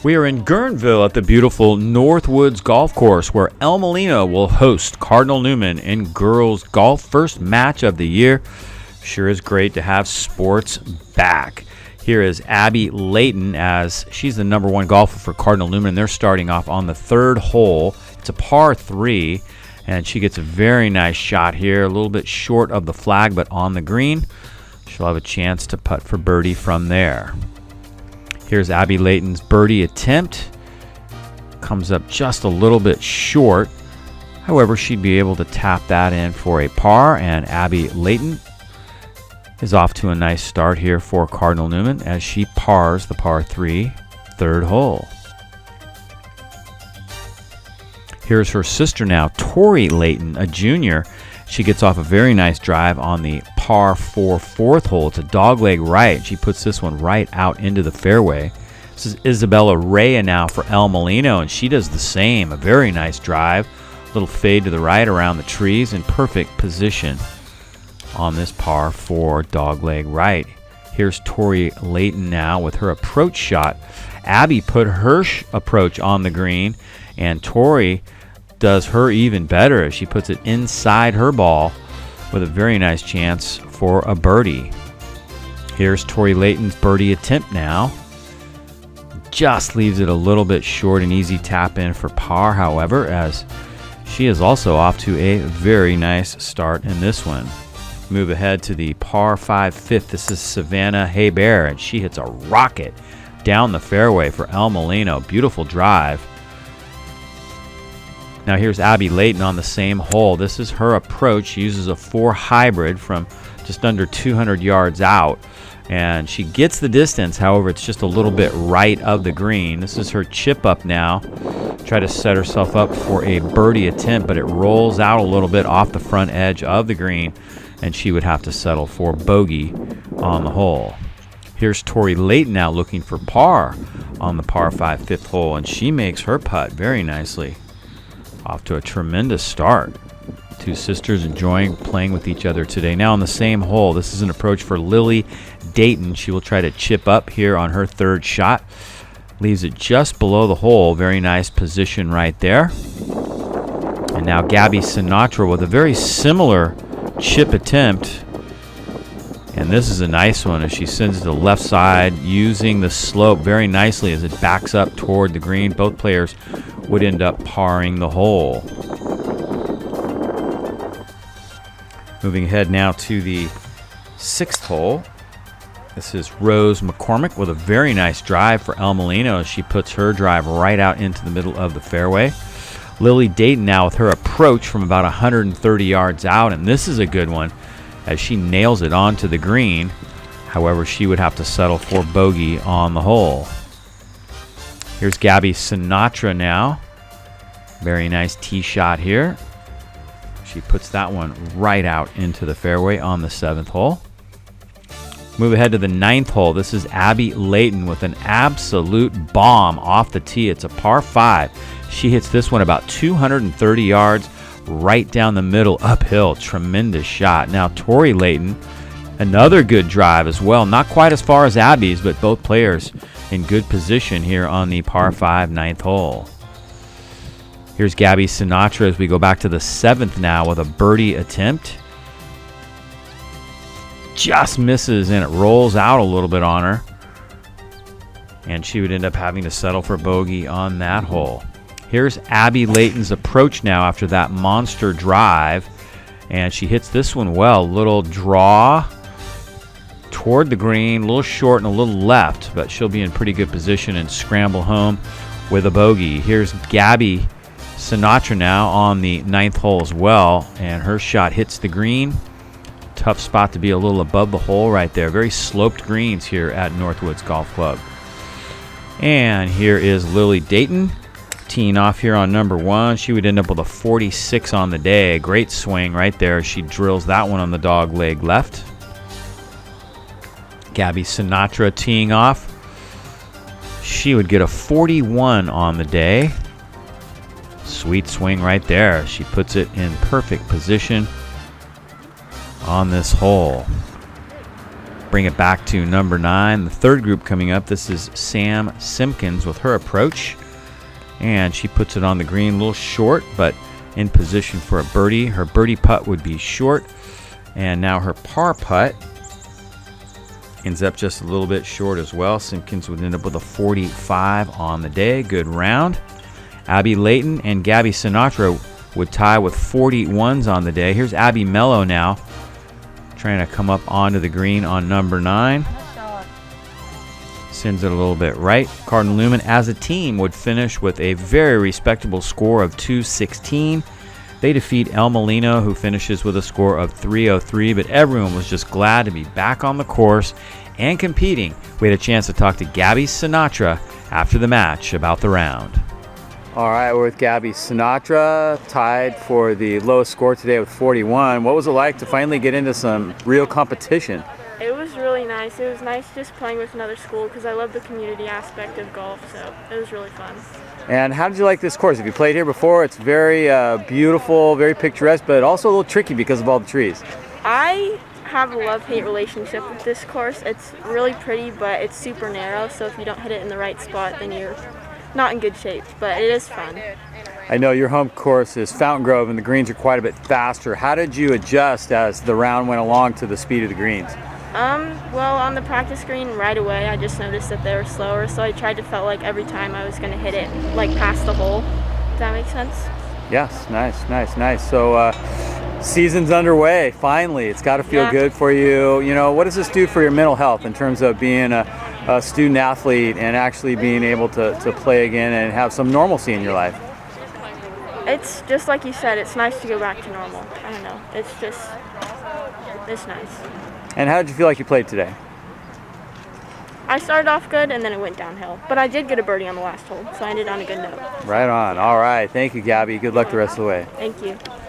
We are in Guerneville at the beautiful Northwood Golf Course, where El Molino will host Cardinal Newman in girls golf. First match of the year. Sure is great to have sports back. Here is Abby Layton, as she's the number one golfer for Cardinal Newman. They're starting off on the third hole. It's a par 3, and she gets a very nice shot here. A little bit short of the flag, but on the green. She'll have a chance to putt for birdie from there. Here's Abby Layton's birdie attempt. Comes up just a little bit short. However, she'd be able to tap that in for a par, and Abby Layton is off to a nice start here for Cardinal Newman as she pars the par 3 third hole. Here's her sister now, Tori Layton, a junior. She gets off a very nice drive on the par 4 fourth hole. It's a dogleg right. She puts this one right out into the fairway. This is Isabella Rhea now for El Molino, and she does the same. A very nice drive. Little fade to the right around the trees in perfect position on this par 4 dogleg right. Here's Tori Layton now with her approach shot. Abby put her approach on the green, and Tori does her even better as she puts it inside her ball with a very nice chance for a birdie. Here's Tori Layton's birdie attempt now. Just leaves it a little bit short, an easy tap in for par, however, as she is also off to a very nice start in this one. Move ahead to the par 5 fifth. This is Savannah Hebert, and she hits a rocket down the fairway for El Molino. Beautiful drive. Now here's Abby Layton on the same hole. This is her approach. She uses a 4 hybrid from just under 200 yards out, and she gets the distance. However, it's just a little bit right of the green. This is her chip up now. Try to set herself up for a birdie attempt, but it rolls out a little bit off the front edge of the green, and she would have to settle for bogey on the hole. Here's Tori Layton now looking for par on the par 5 fifth hole, and she makes her putt very nicely. Off to a tremendous start. Two sisters enjoying playing with each other today. Now on the same hole, this is an approach for Lily Dayton. She will try to chip up here on her third shot. Leaves it just below the hole. Very nice position right there. And now Gabby Sinatra with a very similar chip attempt. And this is a nice one as she sends it to the left side using the slope very nicely as it backs up toward the green. Both players would end up parring the hole. Moving ahead now to the 6th hole. This is Rose McCormick with a very nice drive for El Molino as she puts her drive right out into the middle of the fairway. Lily Dayton now with her approach from about 130 yards out, and this is a good one as she nails it onto the green. However, she would have to settle for bogey on the hole. Here's Gabby Sinatra now. Very nice tee shot here. She puts that one right out into the fairway on the 7th hole. Move ahead to the 9th hole. This is Abby Layton with an absolute bomb off the tee. It's a par 5. She hits this one about 230 yards right down the middle uphill. Tremendous shot. Now Tori Layton, another good drive as well. Not quite as far as Abby's, but both players in good position here on the par 5 9th hole. Here's Gabby Sinatra as we go back to the 7th now with a birdie attempt. Just misses, and it rolls out a little bit on her. And she would end up having to settle for bogey on that hole. Here's Abby Layton's approach now after that monster drive. And she hits this one well. Little draw toward the green, a little short and a little left, but she'll be in pretty good position and scramble home with a bogey. Here's Gabby Sinatra now on the 9th hole as well, and her shot hits the green. Tough spot to be a little above the hole right there. Very sloped greens here at Northwood Golf Club. And here is Lily Dayton teeing off here on number 1. She would end up with a 46 on the day. Great swing right there. She drills that one on the dog leg left. Gabby Sinatra teeing off. She would get a 41 on the day. Sweet swing right there. She puts it in perfect position on this hole. bring it back to number 9. The third group coming up, this is Sam Simpkins with her approach. And she puts it on the green, a little short, but in position for a birdie. Her birdie putt would be short. And now her par putt ends up just a little bit short as well. Simpkins would end up with a 45 on the day. Good round. Abby Layton and Gabby Sinatra would tie with 41s on the day. Here's Abby Mello now, trying to come up onto the green on number 9. Sends it a little bit right. Cardinal Newman, as a team, would finish with a very respectable score of 216. They defeat El Molino, who finishes with a score of 303, but everyone was just glad to be back on the course and competing. We had a chance to talk to Gabby Sinatra after the match about the round. All right, we're with Gabby Sinatra, tied for the lowest score today with 41. What was it like to finally get into some real competition? It was really nice. It was nice just playing with another school because I love the community aspect of golf, so it was really fun. And how did you like this course? Have you played here before? It's very beautiful, very picturesque, but also a little tricky because of all the trees. I have a love-hate relationship with this course. It's really pretty, but it's super narrow, so if you don't hit it in the right spot, then you're not in good shape, but it is fun. I know your home course is Fountain Grove, and the greens are quite a bit faster. How did you adjust as the round went along to the speed of the greens? Well, on the practice green right away, I just noticed that they were slower, so I tried to felt like every time I was going to hit it, like past the hole. Does that make sense? Yes, nice. So, season's underway, finally. It's got to feel good for you. You know, what does this do for your mental health in terms of being a student athlete and actually being able to play again and have some normalcy in your life? It's just like you said, it's nice to go back to normal. I don't know. It's nice. And how did you feel like you played today? I started off good and then it went downhill. But I did get a birdie on the last hole, so I ended on a good note. Right on. All right. Thank you, Gabby. Good luck the rest of the way. Thank you.